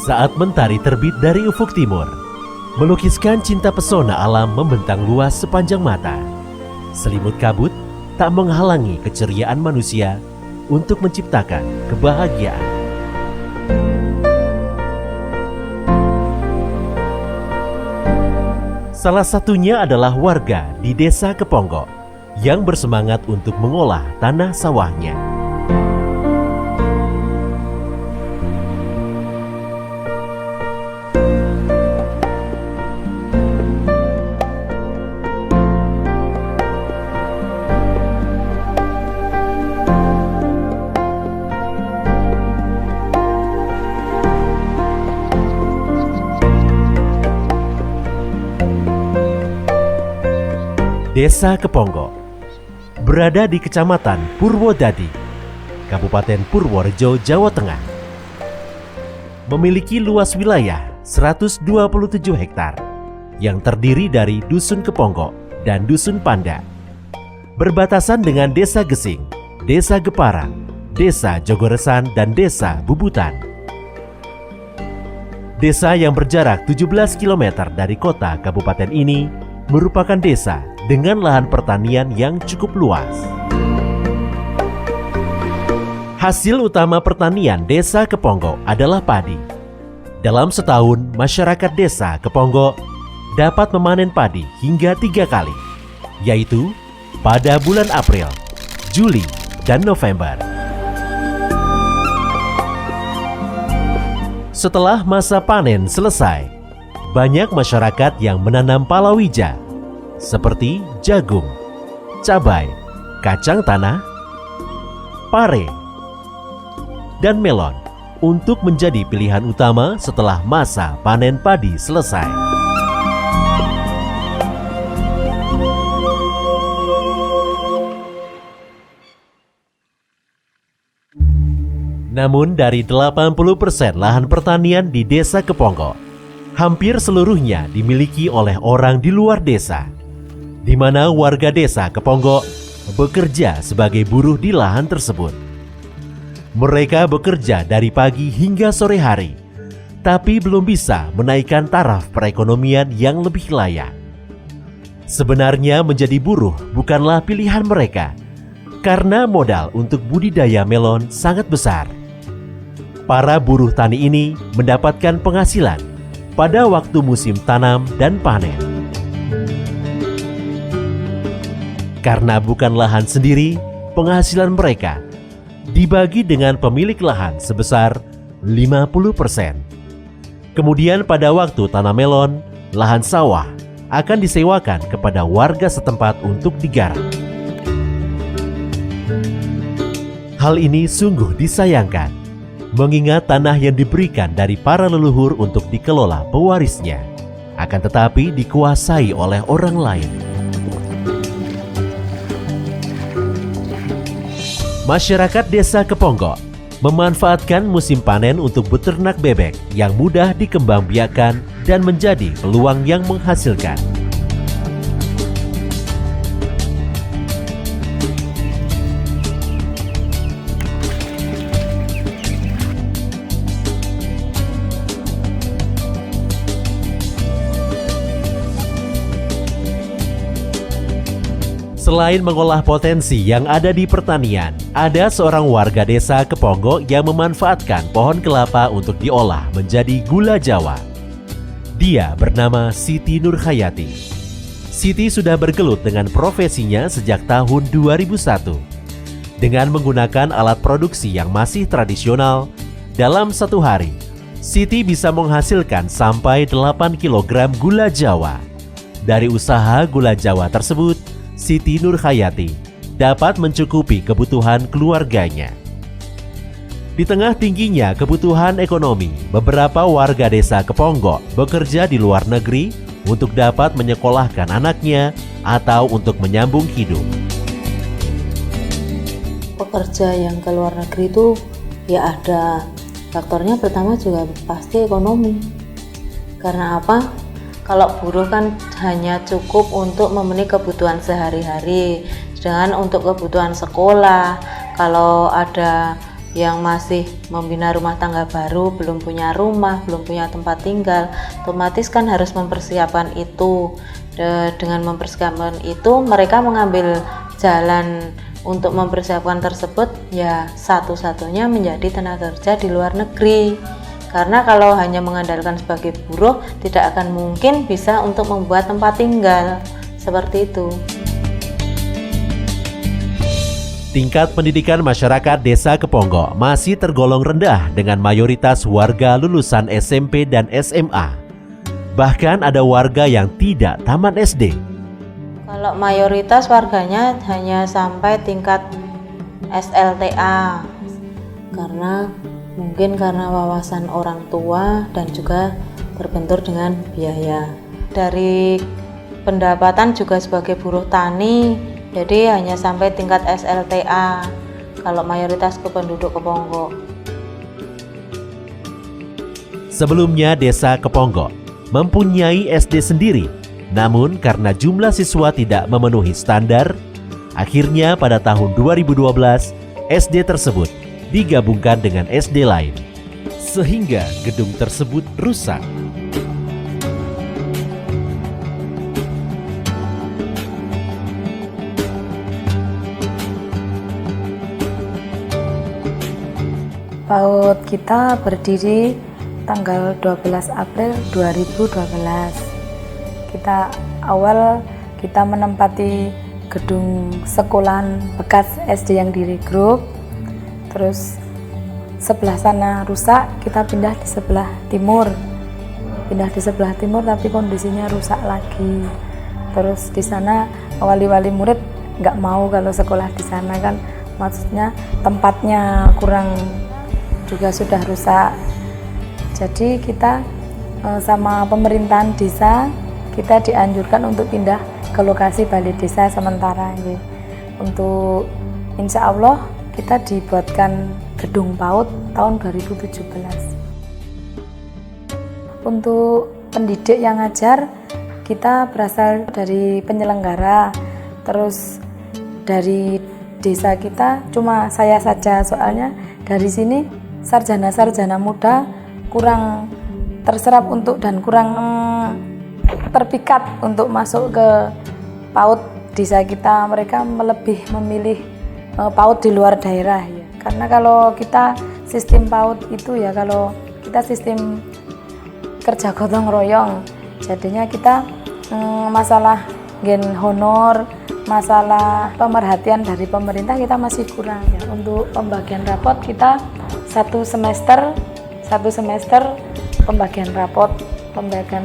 Saat mentari terbit dari ufuk timur, melukiskan cinta pesona alam membentang luas sepanjang mata. Selimut kabut tak menghalangi keceriaan manusia untuk menciptakan kebahagiaan. Salah satunya adalah warga di Desa Keponggo yang bersemangat untuk mengolah tanah sawahnya. Desa Keponggo berada di Kecamatan Purwodadi, Kabupaten Purworejo, Jawa Tengah. Memiliki luas wilayah 127 hektar yang terdiri dari Dusun Keponggo dan Dusun Panda. Berbatasan dengan Desa Gesing, Desa Geparang, Desa Jogoresan, dan Desa Bubutan. Desa yang berjarak 17 km dari kota kabupaten ini merupakan desa dengan lahan pertanian yang cukup luas. Hasil utama pertanian Desa Keponggo adalah padi. Dalam setahun, masyarakat Desa Keponggo dapat memanen padi hingga 3 kali, yaitu pada bulan April, Juli, dan November. Setelah masa panen selesai, banyak masyarakat yang menanam palawija seperti jagung, cabai, kacang tanah, pare, dan melon untuk menjadi pilihan utama setelah masa panen padi selesai. Namun dari 80% lahan pertanian di Desa Keponggo, hampir seluruhnya dimiliki oleh orang di luar desa, di mana warga Desa Keponggo bekerja sebagai buruh di lahan tersebut. Mereka bekerja dari pagi hingga sore hari, tapi belum bisa menaikkan taraf perekonomian yang lebih layak. Sebenarnya menjadi buruh bukanlah pilihan mereka, karena modal untuk budidaya melon sangat besar. Para buruh tani ini mendapatkan penghasilan pada waktu musim tanam dan panen. Karena bukan lahan sendiri, penghasilan mereka dibagi dengan pemilik lahan sebesar 50%. Kemudian pada waktu tanam melon, lahan sawah akan disewakan kepada warga setempat untuk digarap. Hal ini sungguh disayangkan, mengingat tanah yang diberikan dari para leluhur untuk dikelola pewarisnya, akan tetapi dikuasai oleh orang lain. Masyarakat Desa Keponggo memanfaatkan musim panen untuk beternak bebek yang mudah dikembangbiakkan dan menjadi peluang yang menghasilkan. Selain mengolah potensi yang ada di pertanian, ada seorang warga Desa Keponggo yang memanfaatkan pohon kelapa untuk diolah menjadi gula Jawa. Dia bernama Siti Nurhayati. Siti sudah bergelut dengan profesinya sejak tahun 2001. Dengan menggunakan alat produksi yang masih tradisional, dalam satu hari, Siti bisa menghasilkan sampai 8 kg gula Jawa. Dari usaha gula Jawa tersebut, Siti Nurhayati dapat mencukupi kebutuhan keluarganya. Di tengah tingginya kebutuhan ekonomi, beberapa warga Desa Keponggo bekerja di luar negeri untuk dapat menyekolahkan anaknya atau untuk menyambung hidup. Pekerja yang ke luar negeri itu ya ada faktornya, pertama juga pasti ekonomi. Karena apa? Kalau buruh kan hanya cukup untuk memenuhi kebutuhan sehari-hari, sedangkan untuk kebutuhan sekolah, kalau ada yang masih membina rumah tangga baru, belum punya rumah, belum punya tempat tinggal, otomatis kan harus mempersiapkan itu. Dengan mempersiapkan itu, mereka mengambil jalan untuk mempersiapkan tersebut, ya satu-satunya menjadi tenaga kerja di luar negeri. Karena kalau hanya mengandalkan sebagai buruh, tidak akan mungkin bisa untuk membuat tempat tinggal. Seperti itu. Tingkat pendidikan masyarakat Desa Keponggo masih tergolong rendah dengan mayoritas warga lulusan SMP dan SMA. Bahkan ada warga yang tidak tamat SD. Kalau mayoritas warganya hanya sampai tingkat SLTA, karena mungkin karena wawasan orang tua dan juga terbentur dengan biaya. Dari pendapatan juga sebagai buruh tani, jadi hanya sampai tingkat SLTA kalau mayoritas penduduk Keponggo. Sebelumnya Desa Keponggo mempunyai SD sendiri, namun karena jumlah siswa tidak memenuhi standar, akhirnya pada tahun 2012 SD tersebut digabungkan dengan SD lain, sehingga gedung tersebut rusak. PAUD kita berdiri tanggal 12 April 2012. Kita menempati gedung sekolahan bekas SD yang di regroup. Terus sebelah sana rusak, kita pindah di sebelah timur. Tapi kondisinya rusak lagi. Terus di sana wali-wali murid nggak mau kalau sekolah di sana, kan maksudnya tempatnya kurang, juga sudah rusak. Jadi kita sama pemerintahan desa, kita dianjurkan untuk pindah ke lokasi balai desa sementara. Untuk insya Allah kita dibuatkan gedung PAUD tahun 2017. Untuk pendidik yang ngajar, kita berasal dari penyelenggara, terus dari desa kita cuma saya saja, soalnya dari sini sarjana-sarjana muda kurang terserap dan kurang terpikat untuk masuk ke PAUD desa kita. Mereka lebih memilih PAUD di luar daerah ya. Karena kalau kita sistem PAUD itu ya, kalau kita sistem kerja gotong royong, jadinya kita masalah gen honor, masalah pemerhatian dari pemerintah kita masih kurang ya. Untuk pembagian rapot kita satu semester pembagian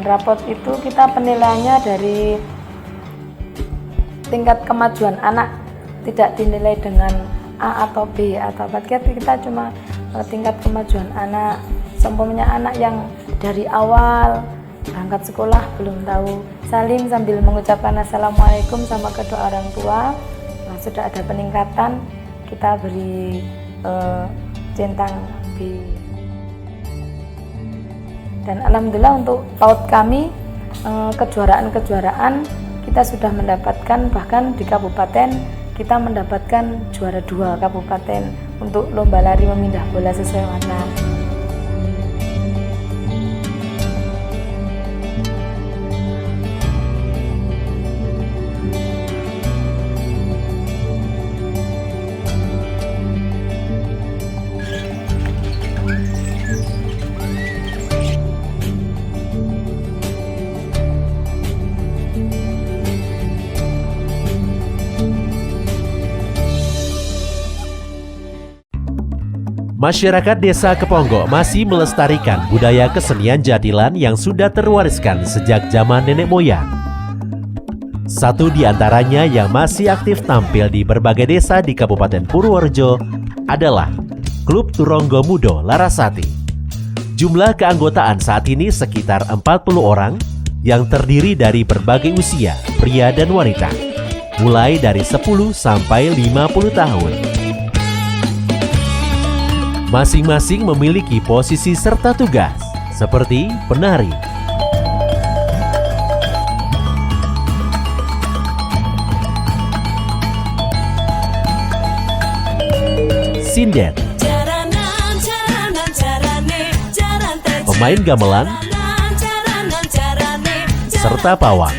rapot itu kita penilaiannya dari tingkat kemajuan anak, tidak dinilai dengan A atau B atau apa. Kita cuma tingkat kemajuan anak. Seumpamanya anak yang dari awal berangkat sekolah belum tahu salim sambil mengucapkan assalamualaikum sama kedua orang tua, nah, sudah ada peningkatan, kita beri centang B. Dan alhamdulillah untuk PAUD kami kejuaraan kita sudah mendapatkan, bahkan di kabupaten kita mendapatkan juara 2 kabupaten untuk lomba lari memindah bola sesuai warna. Masyarakat Desa Keponggo masih melestarikan budaya kesenian jadilan yang sudah terwariskan sejak zaman nenek moyang. Satu di antaranya yang masih aktif tampil di berbagai desa di Kabupaten Purworejo adalah Klub Turonggo Mudo Larasati. Jumlah keanggotaan saat ini sekitar 40 orang yang terdiri dari berbagai usia, pria dan wanita, mulai dari 10 sampai 50 tahun. Masing-masing memiliki posisi serta tugas, seperti penari, sinden, main gamelan, serta pawang.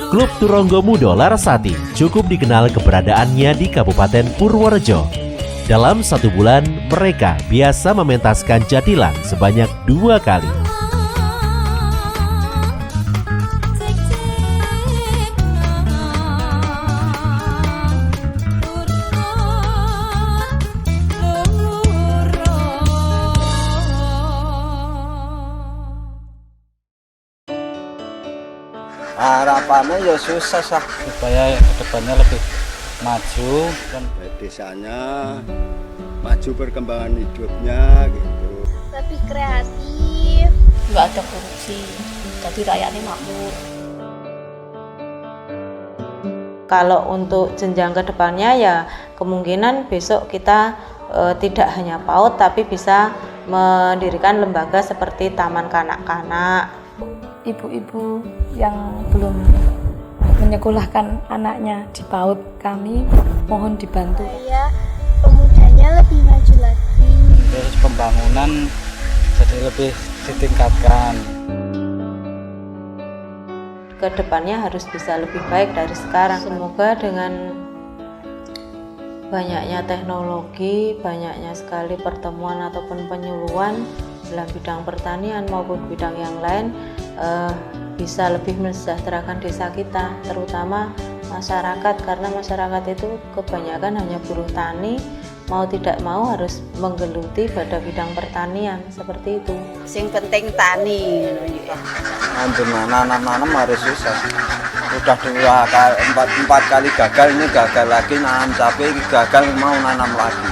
Klub Turonggo Mudo Larasati cukup dikenal keberadaannya di Kabupaten Purworejo. Dalam 1 bulan, mereka biasa mementaskan jatilan sebanyak 2 kali. Harapannya ya susah supaya kedepannya lebih maju kan desanya maju perkembangan hidupnya gitu. Lebih kreatif, nggak ada korupsi, jadi rakyatnya makmur. Kalau untuk jenjang kedepannya ya kemungkinan besok kita tidak hanya PAUD tapi bisa mendirikan lembaga seperti taman kanak-kanak. Ibu-ibu yang belum menyekolahkan anaknya di PAUD, kami mohon dibantu. Supaya pemudanya lebih maju lagi. Terus pembangunan jadi lebih ditingkatkan. Kedepannya harus bisa lebih baik dari sekarang. Semoga dengan banyaknya teknologi, banyaknya sekali pertemuan ataupun penyuluhan dalam bidang pertanian maupun bidang yang lain bisa lebih mensejahterakan desa kita, terutama masyarakat, karena masyarakat itu kebanyakan hanya buruh tani, mau tidak mau harus menggeluti pada bidang pertanian seperti itu. Sing penting tani. Nanam harus susah. Udah 4 kali gagal, ini gagal lagi nanam cabai, gagal mau nanam lagi.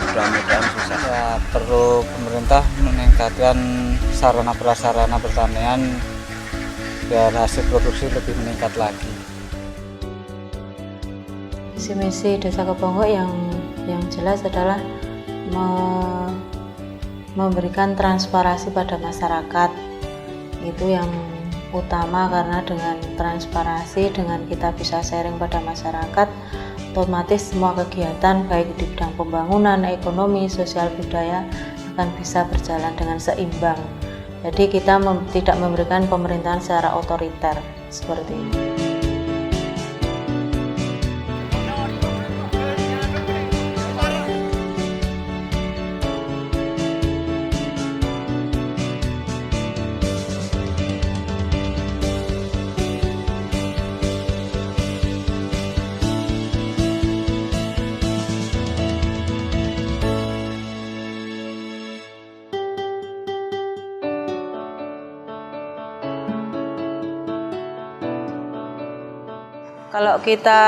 Mudah-mudahan susah. Ya, perlu pemerintah meningkatkan sarana prasarana pertanian biar hasil produksi lebih meningkat lagi. Misi Desa Keponggo yang jelas adalah memberikan transparansi pada masyarakat. Itu yang utama, karena dengan transparansi, dengan kita bisa sharing pada masyarakat, otomatis semua kegiatan baik di bidang pembangunan, ekonomi, sosial, budaya akan bisa berjalan dengan seimbang. Jadi kita tidak memberikan pemerintahan secara otoriter seperti ini. Kalau kita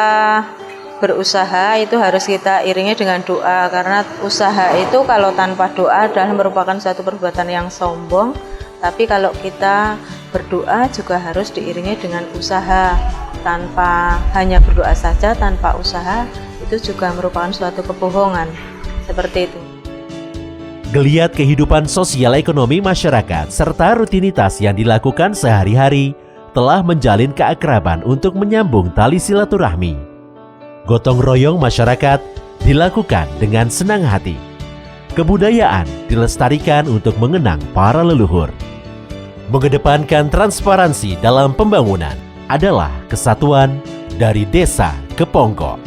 berusaha itu harus kita iringi dengan doa, karena usaha itu kalau tanpa doa adalah merupakan suatu perbuatan yang sombong. Tapi kalau kita berdoa juga harus diiringi dengan usaha. Tanpa hanya berdoa saja tanpa usaha itu juga merupakan suatu kebohongan. Seperti itu. Geliat kehidupan sosial ekonomi masyarakat serta rutinitas yang dilakukan sehari-hari telah menjalin keakraban untuk menyambung tali silaturahmi. Gotong royong masyarakat dilakukan dengan senang hati. Kebudayaan dilestarikan untuk mengenang para leluhur. Mengedepankan transparansi dalam pembangunan adalah kesatuan dari Desa Keponggo.